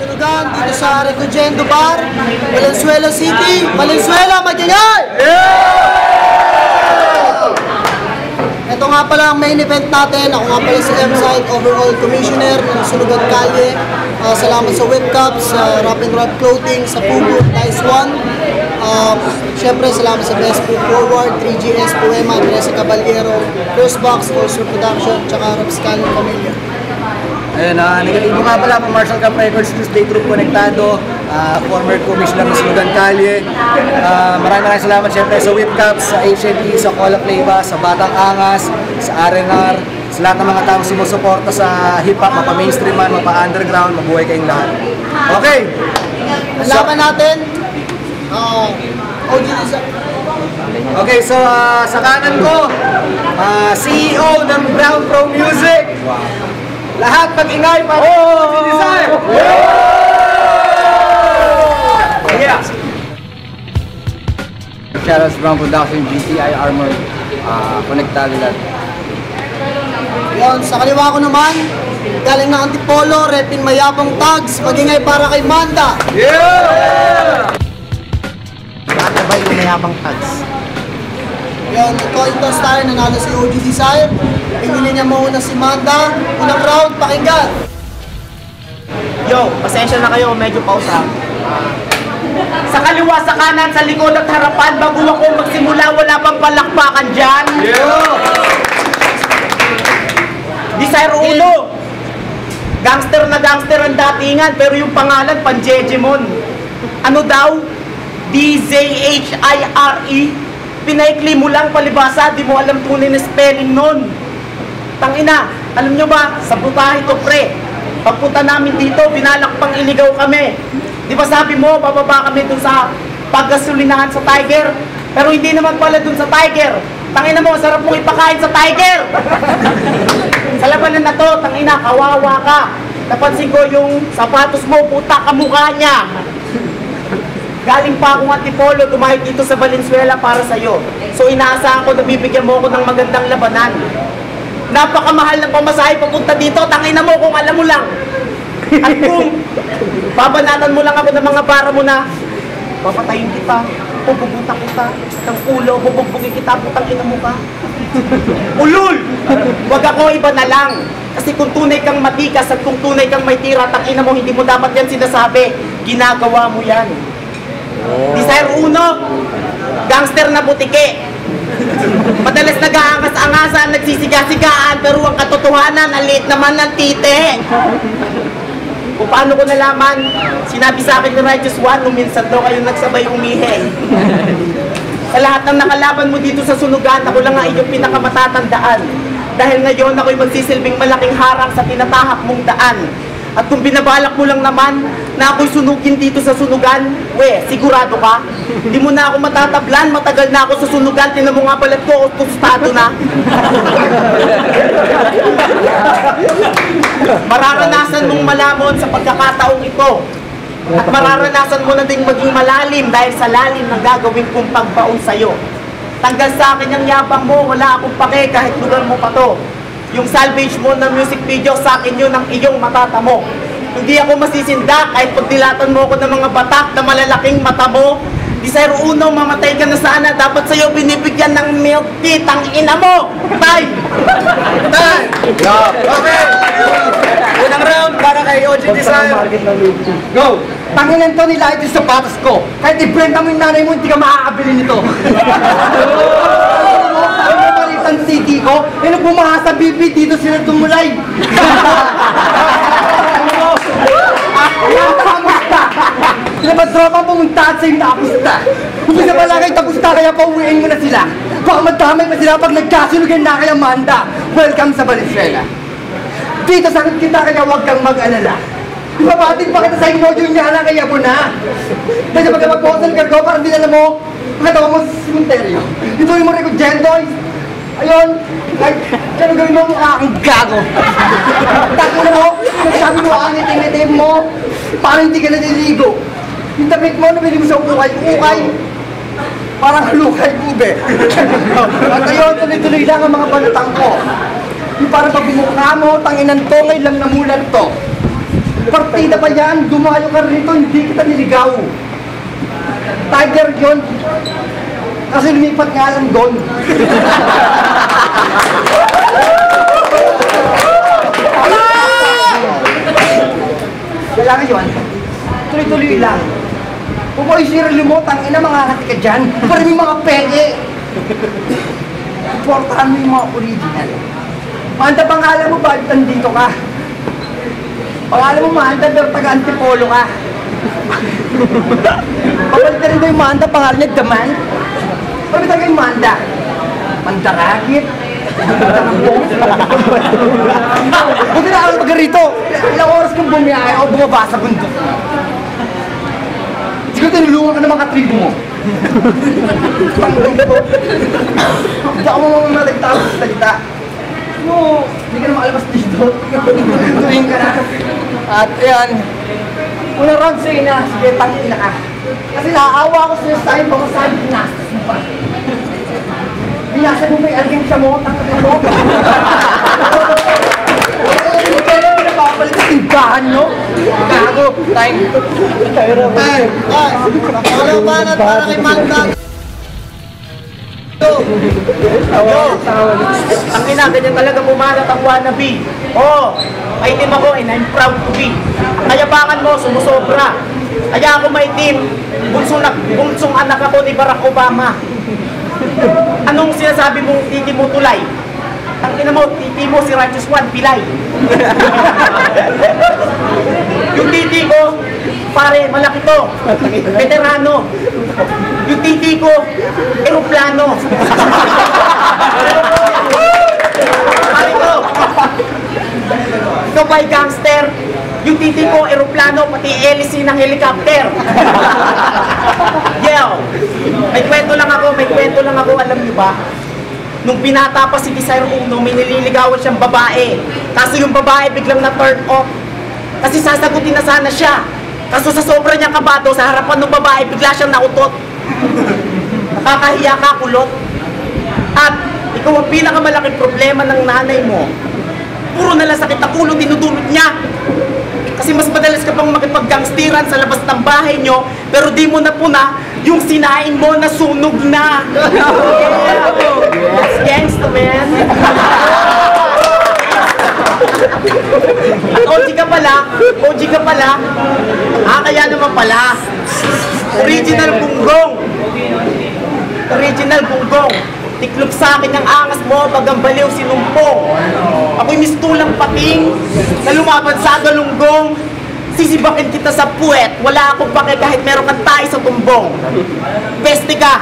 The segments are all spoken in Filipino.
Sunugan dito sa Recogendo Bar, Valenzuela City. Valenzuela, magingay! Ito nga pala ang main event natin. Ako nga pala si M-Side, Overall Commissioner ng Sunugan Kalye. Salamat sa Whipcups, sa Rap and Rock Clothing, sa Pugo, Dice One. Siyempre, salamat sa Best Foot Forward, 3GS, Poema, Teresa Caballero, First Box, Forcer Production, tsaka Rapscalio Familia. Ayun, negatibo nga pala po Marshall Camp Records, Tuesday Troop Konektado, former commissioner ng Sunugan Kalye. Maraming salamat siyempre sa Whipcups, sa HNP, sa Cola Pleva, sa Batang Angas, sa R&R, sa lahat ng mga taong sumusuporta sa hip-hop, mapa-mainstream man, mapa-underground, mabuhay kayong lahat. Okay! Laban natin, OG Design. Okay, so sa kanan ko, CEO ng Brown Pro Music. Lahat mag-ingay para OG Design! Yeah! Charles Brown Production, GTI Armor, Konektado lahat. Yun, sa kaliwa ko naman, galing na Antipolo, Repin Mayabang Tags, magingay para kay Manda. Yeah! Manda ba yung Mayabang Tags? Yun, coin toss tayo, nanalo si OG Design. Pinili niya muna si Manda. Unang round, pakinggan. Yo, pasensya na kayo, medyo pausa. Sa kaliwa, sa kanan, sa likod at harapan, bago ako magsimula, wala bang palakpakan dyan? Desire Uno. Gangster na gangster ang datingan, pero yung pangalan, Panjejemon. Ano daw? D-Z-H-I-R-E. Pinaikli mo lang palibasa, di mo alam tunay na spelling nun. Tangina, alam nyo ba, sa putahe to pre. Pagpunta namin dito, binalak pang iligaw kami. Di ba sabi mo, bababa kami dun sa paggasolinahan sa Tiger? Pero hindi naman pala dun sa Tiger. Tangina mo, sarap mong ipakain sa Tiger. Sa labanan na to, tangina, kawawa ka. Napansin ko yung sapatos mo, puta kamukha niya. Galing pa akong Antipolo, dumahit dito sa Valenzuela para sa'yo. So inaasahan ko na bibigyan mo ako ng magandang labanan. Napakamahal ng pamasahe papunta dito, tangina mo kung alam mo lang. At kung babanatan mo lang ako ng mga bara mo na, papatayin kita, pupubuta kita, ng ulo, bubugbugin kita, putang ina mo ka. Ulul! Wag ako, iba na lang. Kasi kung tunay kang matikas at kung tunay kang may tira, tangina mo, hindi mo dapat yan sinasabi. Ginagawa mo yan. Desire Uno, gangster na butike. Madalas nag-aangas-angasan, nagsisiga-sigaan, pero ang katotohanan, ang liit naman ng tite. Kung paano ko nalaman, sinabi sa akin ni Righteous One, nung minsan daw kayo nagsabay umihi. Sa lahat ng nakalaban mo dito sa Sunugan, ako lang ang iyong pinakamatatandaan. Dahil ngayon ako'y magsisilbing malaking harang sa tinatahak mong daan. At kung binabalak mo lang naman na ako'y sunugin dito sa Sunugan, sigurado ka? Hindi mo na ako matatablan, matagal na ako sa Sunugan, tinan mo nga balat ko, tostado na. Mararanasan mong malamon sa pagkakataong ito. At mararanasan mo na ding maging malalim dahil sa lalim ng gagawin kong pagbaon sa'yo. Tanggal sa akin yung yabang mo, wala akong pake kahit lugar mo pa to. Yung salvage mo ng music video sa akin yun ang iyong matatamo. Hindi ako masisinda kahit pagdilatan mo ako ng mga batak na malalaking mata mo. Desire Uno, mamatay ka na sana. Dapat sa'yo binibigyan ng milk tea, tang ina mo. Time! Time! Okay! Unang round para kay OG Design. Go! Tanginan to nila ito sa sapatos ko. Kahit i-brenda mo yung nanay mo, hindi ka makakabili nito. Ang city ko, nung bumaha sa bibi, dito sila tumulay. Sila ba tropa pumunta at sa'yo nakapusta? Kung isa pala kayo tapusta, kaya pauwiin mo na sila. Baka madamay pa sila pag nagkasunugan na kaya Manda. Welcome sa Valenzuela. Dito sakit kita, kaya huwag kang mag-alala. Ibabatin pa kita sa inyo, yun niya na kaya mo na. Dahil sa pagkapag-postal ka ko, parang dinala mo, pagkatawa mo sa simenteryo. Ito yung mga Recogendo. Ayun, like, kano gawin mo ang gago? Tako na mo, nagsabi mo ang itim-itim mo, parang hindi ka naliligo. Yung damit mo, nabili mo sa ukay-ukay, parang halukay ube. At ayun, tuloy-tuloy lang ang mga balutang ko. Yung parang pag bumukha mo, tanginan to, ngayon lang namulan to. Partida pa yan, dumayo ka rito, hindi kita niligaw. Tiger yun. Kasi lumipat nga lang doon. Kailangan yun, tuloy-tuloy lang. Kung mo isirili mo, tangina mga hati ka dyan. Parang yung mga penge. Portahan mo yung mga original. Manda, pangalan mo ba nandito ka? Pangalan mo Manda, pero taga-antipolo ka. Papalitan rin ba yung Manda, pangalan niya Daman? Parang taga yung Manda. Manda Rakit. Buti na ako mag-rito. Ilang oras kang bumiyahe o bumaba sa bundok. Siguro tinulungan ka ng mga tribo mo. Pangdong ko. Hindi ako mamalagtao sa salita. No, hindi ka na makalabas dito. Tuwing ka na. At ayan, unang round sa'yo na, sige, tangin na ka. Kasi naaawa ako sa'yo sa akin, baka sabi, pinastas mo pa. Binasa mo ba yung alging siya mo, tangin mo? Hindi kayo na pinapapalit sa tindahan nyo. Gago, time. Ay, wala ba na para kay Manda? Ang ina, ganyan talaga bumanat ang wannabe. Oo, maitim ako and I'm proud to be. Ang kayabangan mo, sumusobra. Kaya ako maitim, bunsong anak ako ni Barack Obama. Anong sinasabi mong titi mo tulay? Ang ina mo, titi mo si Righteous One, pilay. Yung titi ko, pare, malaki to. Veterano. Yung titi ko, eroplano. Pare ko, ikaw ba'y gangster? Yung titi ko, eroplano, pati hélice ng helicopter. Yo, may kwento lang ako, alam niyo ba? Nung binata pa si Desire Uno, may nililigawan siyang babae. Kaso yung babae biglang na-turn off. Kasi sasagutin na sana siya. Kaso sa sobra niyang kabado, sa harapan ng babae, bigla siyang nautot. Nakakahiya ka, kulot. At ikaw ang pinakamalaking problema ng nanay mo. Puro nalang sakit na ulo, dinudulot niya. Kasi mas madalas ka pang makipag-gangstiran sa labas ng bahay nyo, pero di mo na puna yung sinain mo na sunog na. That's gangsta, man. At OG ka pala. Kaya naman pala. Original bunggong. Tiklop sa akin ang angas mo, bagang baliw sinumpong. Ako'y mistulang pating, na lumaban sa galunggong. Sisibakin kita sa puwet, wala akong pake kahit meron kang tayo sa tumbong. Peste ka,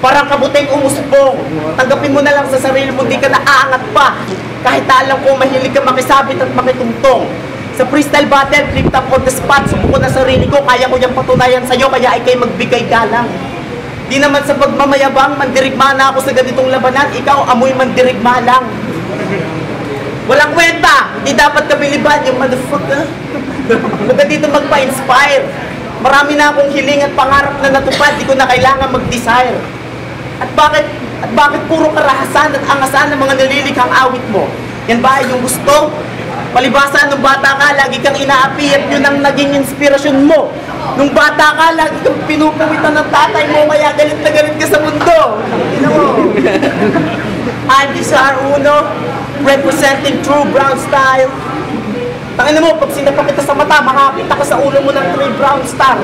parang kabuting umusbong. Tanggapin mo na lang sa sarili mo, di ka naaangat pa. Kahit alam ko mahilig ka makisabit at makitungtong. Sa freestyle battle, flip top on the spot, subuko na sarili ko, kaya ko yung patunayan sa'yo, kaya ay kayo magbigay galang. Di naman sa pagmamayabang, mandirigma na ako sa ganitong labanan, ikaw amoy mandirigma lang. Walang kwenta, di dapat kabiliban yung motherfucker. Huwag dito magpa-inspire. Marami na akong hiling at pangarap na natupad, di ko na kailangan mag-desire. At bakit puro karahasan at angasan ng mga nililikhang awit mo? Yan ba yung gusto? Palibasa, nung bata ka, lagi kang inaapi at yun ang naging inspirasyon mo. Nung bata ka, lagi kang pinupawitan ng tatay mo, kaya galit na galit ka sa mundo. Tingnan mo. I'm Desire Uno, representing true brown style. Tangina mo, pag sinapak kita sa mata, makakita ka sa ulo mo ng 3 brown star.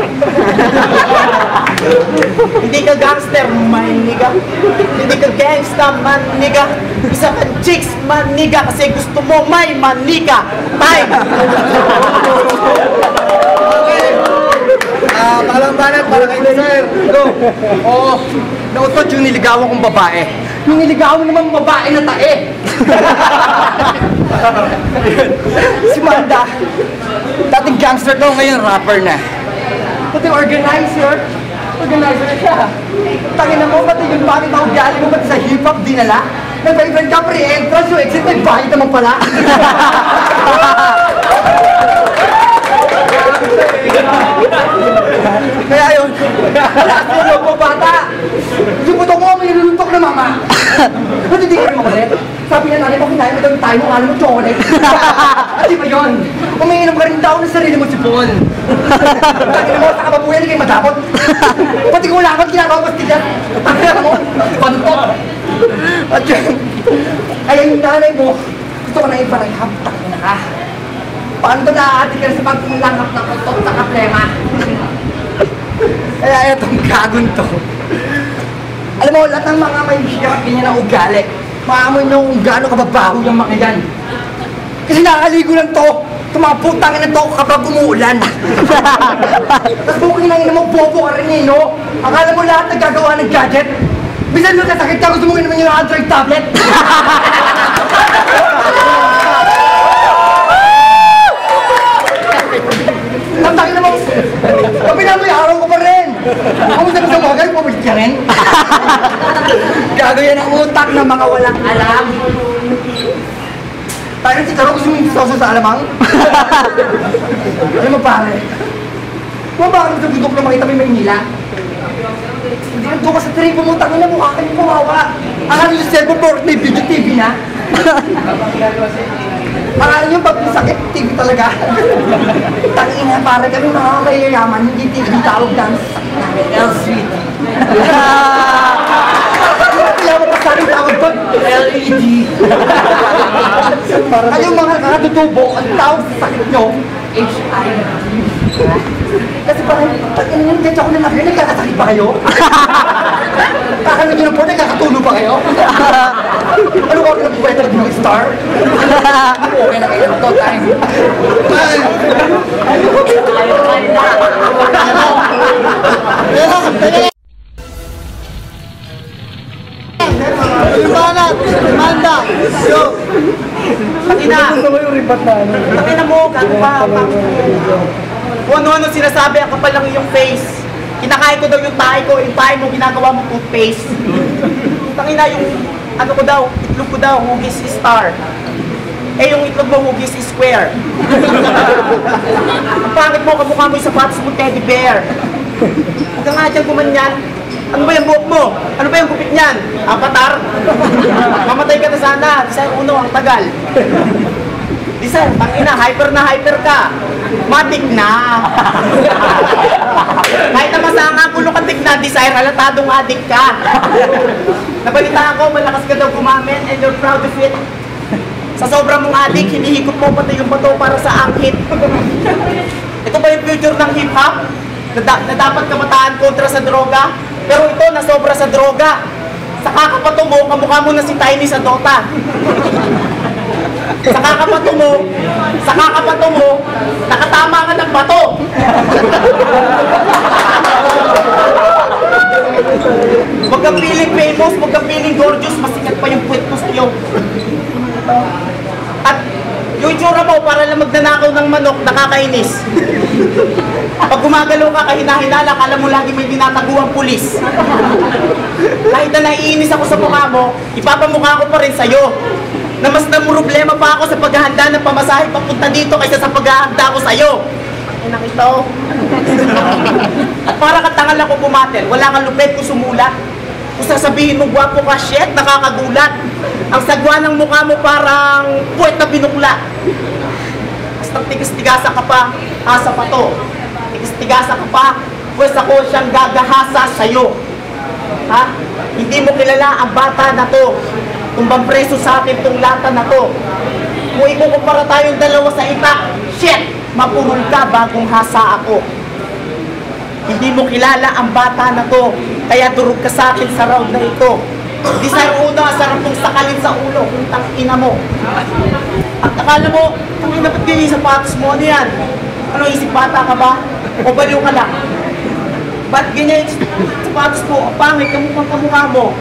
Hindi ka gangster, my nigga. Hindi ka gangsta, man nigga. Isa kang chicks, man nigga, kasi gusto mo may manika. Time! Palang banat, para kay Desire. Go. Oo, nautot yung niligawan kong babae. Yung niligawan naman babae na tae. Si Manda, dating gangster daw, ngayon rapper na. Pati organizer na siya. Tangin na mo, pati yung bakit ako gali mo, pati sa hip-hop dinala. Nag-friend ka, pre-entrance, yung exit, may bahit naman pala. Kaya yun, last year mo bata, yung buto mo, may niluluntok na mama. Ba't hindi ka rin makulit? Sabi niya nanay, kung kinain mo daw tayo mo, alam mo, chocolate. At di ba yun? Umiinom ka rin daw ng sarili mo sipon. Tangin mo, sa kababuyan, hindi kayo matapot. Pati kung wala kang ginagawa, basta dyan. Tangin mo, pantok. At yun, kaya yung nanay mo, gusto ko na iparayhab, tangin na ka. Paano ito naaatik ka sa pagkulanghap ng utot sa kaplema? Kaya etong gagon to. Alam mo, lahat ng mga may hirap ganyan ang ugali. Maamoy nyo kung gaano kababaho yung mga yan. Kasi nakakaligo lang to. Tumaputangin na to kapag umuulan. Tapos kung kinangin mo, bobo ka rin eh, no? Akala mo lahat nagkagawa ng gadget? Bisan mo kasakit ka, gusto mo naman yung Android tablet? Tangin naman, kapag naman yung araw ko pa rin. Kung sabi sa mga ganun, pabalik ka rin. Gagawin ang utak ng mga walang alam. Tayo si Taro, gusto mo yung sauso sa alamang? Alam mo pare, kung bakit sa bundok na makita mo yung Maynila? Hindi na doon ka sa tripo mo, tangin na mukha kayong kumawa. Akala nyo sa cellphone po, may video TV na. Akala nyo pag sakit TV talaga. Tangin na pare kami mga mayayaman, hindi TV tawag dance. LCD. Kaya mo pa sa rin tawag doon, LED. Kayong mga nakatutubo, ang tawag sa sakit nyo, HIV. Kasi parang, tangin nyo, kahit ako na lang, nagkakasakit ba kayo? Kakanan nyo ng po, nagkakatulo ba kayo? Ano ko na buweta na binong star? Okay na kayo to time. Limanat! Manda! Yo! Pakina mo, gago pa. Kung ano-ano sinasabi, ang kapal lang yung face. Kinakain ko daw yung tae ko, yung tae mo ginagawa mo toothpaste. Tangina yung ano ko daw, itlog ko daw, hugis is star. Eh yung itlog mo, hugis is square. Ang pangit mo, kamukha mo yung sapatos mo, teddy bear. Huwag ka nga dyan gumanyan. Ano ba yung buhok mo? Ano ba yung gupit niyan? Avatar? Mamatay ka na sana. Design uno, ang tagal. Design, tangina, hyper ka. Matik na. Kahit na masanga kulo ka tigna, Desire, halatadong adik ka. Nabalitaan ko, malakas ka daw gumamit and you're proud of it. Sa sobrang mong adik, hinihikot mo pati yung bato para sa angkit. Ito ba yung future ng hip-hop? Na dapat kamataan kontra sa droga? Pero ito, nasobra sa droga. Sa kakapato mo, kamukha mo na si Tiny sa Dota. Sa kakapato mo, nakatama ka ng bato. Huwag kang feeling famous, huwag kang feeling gorgeous, masikat pa yung puwet mo sa'yo. At yung itsura mo, para lang magnanakaw ng manok, nakakainis. Pag gumagalaw ka, kahina-hinala, kala mo lagi may dinataguang pulis. Kahit na naiinis ako sa mukha mo, ipapamukha ko pa rin sa'yo. Na mas namroblema pa ako sa paghahanda ng pamasahe papunta dito kaysa sa paghahanda ko sa'yo. Ay, nakita ko. At para katangal ako pumatel, wala kang lupet kung sumulat. Kung sasabihin mo, gwapo ka, shit, nakakagulat. Ang sagwa ng mukha mo parang puwet na binukla. Basta tigas-tigasa ka pa, asa pa to. Tigas-tigasa ka pa, pues ako siyang gagahasa sa'yo. Ha? Hindi mo kilala ang bata na to. Tumbang preso sa akin tong lata na to. Kung ikukumpara tayong dalawa sa itak, shit, mapurol ka bagong hasa ako. Hindi mo kilala ang bata na to, kaya durog ka sa akin sa round na ito. Desire uno, sarap mong sakalin sa ulo, kung tangina mo. At akala mo, tangina ba't ganyan yung sapatos mo? Ano yan? Ano, isip bata ka ba? O baliw ka lang? Ba't ganyan yung sapatos mo? Pangit, kamukha mo.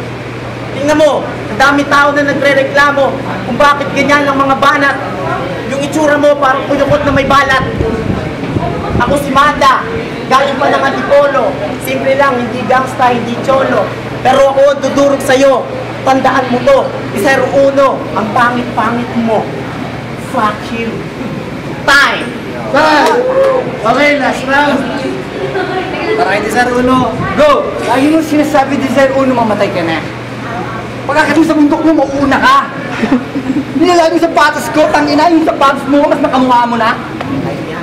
Tingnan mo, ang dami tao na nagre-reklamo kung bakit ganyan ang mga banat. Yung itsura mo parang kuyukot na may balat. Ako si Manda, galing pa ng Antipolo. Simple lang, hindi gangsta, hindi cholo. Pero ako dudurog sa'yo, tandaan mo to. Desire uno, ang pangit-pangit mo. Fuck you. Time! Okay, last round. Para kay Desire Uno. Go! Lagi mo sinasabi, Desire Uno, mamatay ka na. Pagkakit mo sa bundok mo, mauuna ka. Nilalagay yung sapatos ko, tangina, yung sapatos mo, mas makamukha mo na.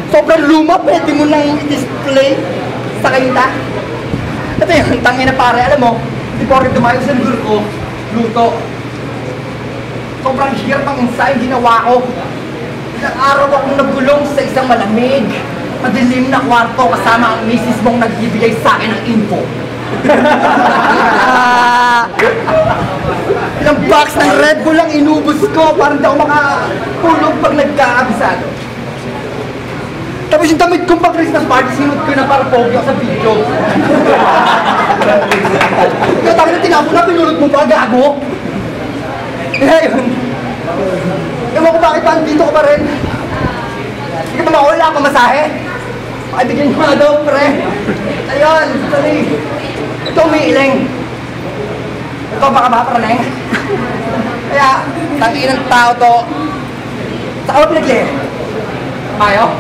Sobrang luma, pwede mo nang i-display sa kayuta. Ito yun, tangina pare, alam mo, before dumayo sa lugar ko, luto. Sobrang hirap ang ensayo ginawa ko. Ilang araw akong nagulong sa isang malamig, madilim na kwarto kasama ang misis mong nagbibigay sa akin ng info. Ilang box ng Red Bull ang inubos ko para hindi ako makatulog pag nagkakabisado. Tapos yung damit kong pang Christmas party, sinunod ko na para pogi ako sa video. Ikaw tayo na tinapon na, pinulot mo pa, gago. Kaya yun. Ewan ko bakit pa dito ko pa rin. Hindi ka ba wala akong masahe? Pakibigyan mo nga daw, pre. Ayun, sorry. Ito umiiling. Ito baka ba, praneng? Kaya, tangin ng tao to. Saka ba pinagli? Mayo?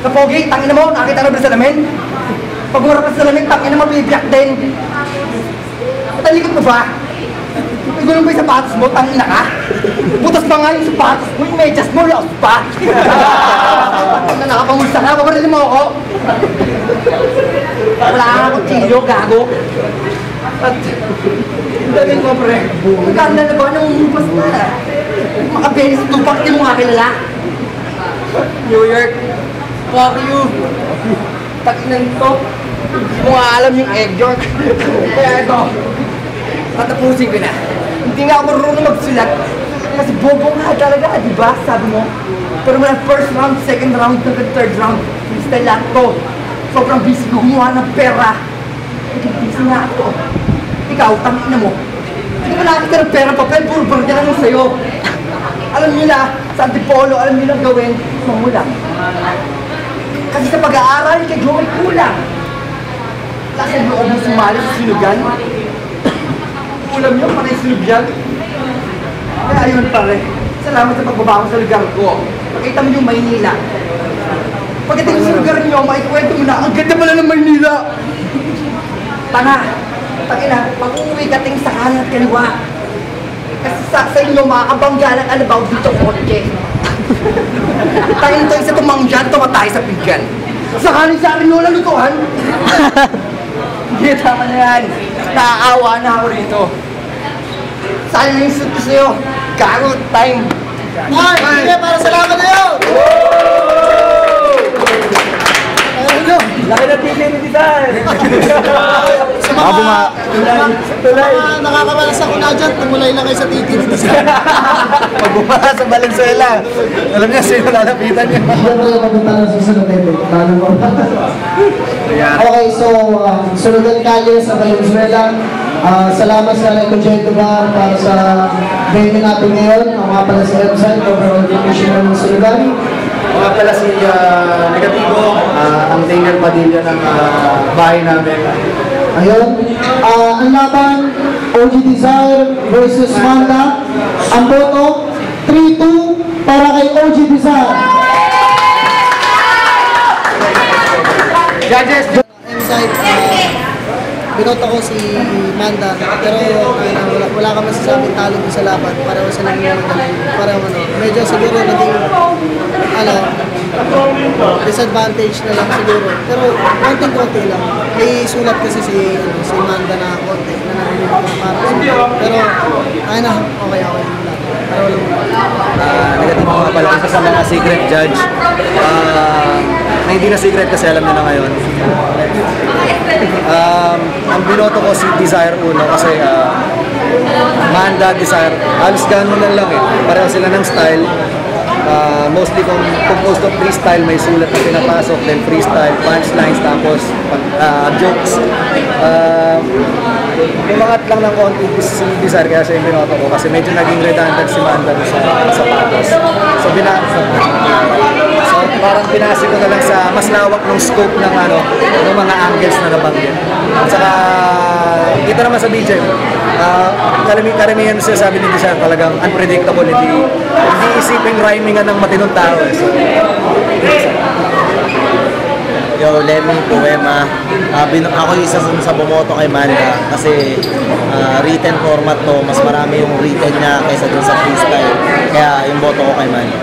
Sa pogi, tangin na mo, nakita na ba sa salamin? Pag umarap sa salamin, tangin na mo, bibiyak din. Matalikot mo ba? Igulo mo yung sapatos mo, tangin na ka? Butas pa nga yung sapatos mo, yung medyas mo, lost pa. Na nakapamulsa ka, paparilin mo ako. Wala kang kutsilyo, gago. At, dagin ko, pre. Magkanda na ba, nangungupas na. Makabelis tupak, di mo nga kilala. New York, fuck you. Takinan to. Hindi mo nga alam yung egg yolk. Kaya ito, tatapusin ko na. Hindi nga ako marunong magsulat. Kasi bobo nga talaga, di ba? Sabi mo. Pero mula first round, second round, hanggang third round, freestyle lahat to. Sobrang busy ko gumawa ng pera. Busy nga ako. Ikaw, tangina mo. Hindi mo nakakita ng pera, papel, puro barya lang sa'yo. Alam nyo na, sa Antipolo, alam nyo lang gawin, mamulang. Kasi sa pag-aaral, kayo may kulang. Wala sa loob mo sumali sa sinugan. Ulam nyo, panay sinugan. Kaya ayun pare, salamat sa pagbaba ko sa lugar ko. Pakita mo yung Maynila. Pagdating sa lugar nyo, maikwento mo na, ang ganda pala ng Maynila. Tanga, tangina, pag-uwi ka ting sa kanan at kaliwa. Kasi sa inyo, makakabangga ng alabaw dito kotse. Tangin to isa tumangyan, tumatay sa pinggan. Sa kanin sa akin nyo lang lutuhan. Hindi, tama na yan. Naaawa na ako rito. Saan na yung suit ko sa'yo? Gago, time. Ay, sige, para salamat na yun! Laki na TV ni Desire! Sa mga nakakamalas ako na dyan, tumulay lang kayo sa TV ni Desire. Pag bumaka sa Valenzuela, alam niya sino lalapitan niya. Siyempre, papunta ng susunod na ito. Okay, so, sunugan kalye sa Valenzuela. Salamat sa Ecojet Bar para sa venue natin ngayon. Ako nga pala sa website, overall commissioner ng sunugan. Ako nga pala si Negativo, ang Daniel Padilla ng bahay namin. Ayun. Ang laban, OG Desire versus Manda. Ang boto, 3-2 para kay OG Desire. Judges! M-side, binoto ko si Manda, pero wala ka masasabing talo din sa laban. Pareho silang magaling. Pareho medyo siguro naging disadvantage na lang siguro. Pero konting-konti lang. May sulat kasi si Manda na konti na narinig ko para sa pero okay. Pareho lang. Negatibo nga pala, isa sa mga secret judge. Na hindi na secret kasi alam nyo na ngayon. Ang binoto ko si Desire Uno kasi Manda, Desire, halos gano'n lang eh. Pareho sila ng style. Mostly composed of freestyle, may sulat na pinapasok, then freestyle, punchlines, tapos jokes. Umangat lang ng konti si Desire kaya siya yung binoto ko kasi medyo naging redundant si Manda sa patos. So parang pinasok ko na lang sa mas lawak ng scope ng ng mga angles na nabanggit. At saka kita naman sa DJ, karamihan siya sabi ni Desire talagang unpredictable, hindi isipin rhymingan ng matinong tao. So, Yo, Lemmy, Poema. Ako yung isa sa bumoto kay Manda kasi written format to, mas marami yung written niya kaysa dun sa freestyle. Kaya yung boto ko kay Manda.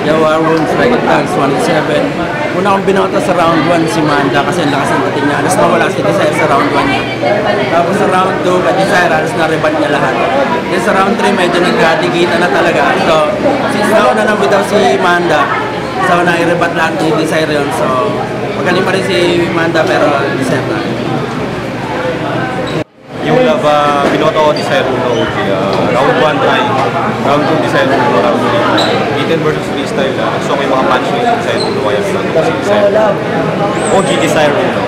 Yo, Arwon, Strike Tags 187. Una akong binoto sa round 1 si Manda kasi ang lakas ng dating niya. Alas na wala si Desire sa round 1 niya. Tapos sa round 2, kay Desire, alas na rebat niya lahat. Then sa round 3, medyo nagkadigita na talaga. So, since nauna nang bitaw si Manda, so nai-rebat lahat ni Desire yun. So, magaling pa rin si Manda pero Desire na. Yung laba, binoto ko Desire Uno, round 1 try, round 2 Desire Uno, round 3. Written versus freestyle, gusto ko yung mga punchlines Desire Uno, kaya binoto ko si Desire. OG Desire Uno.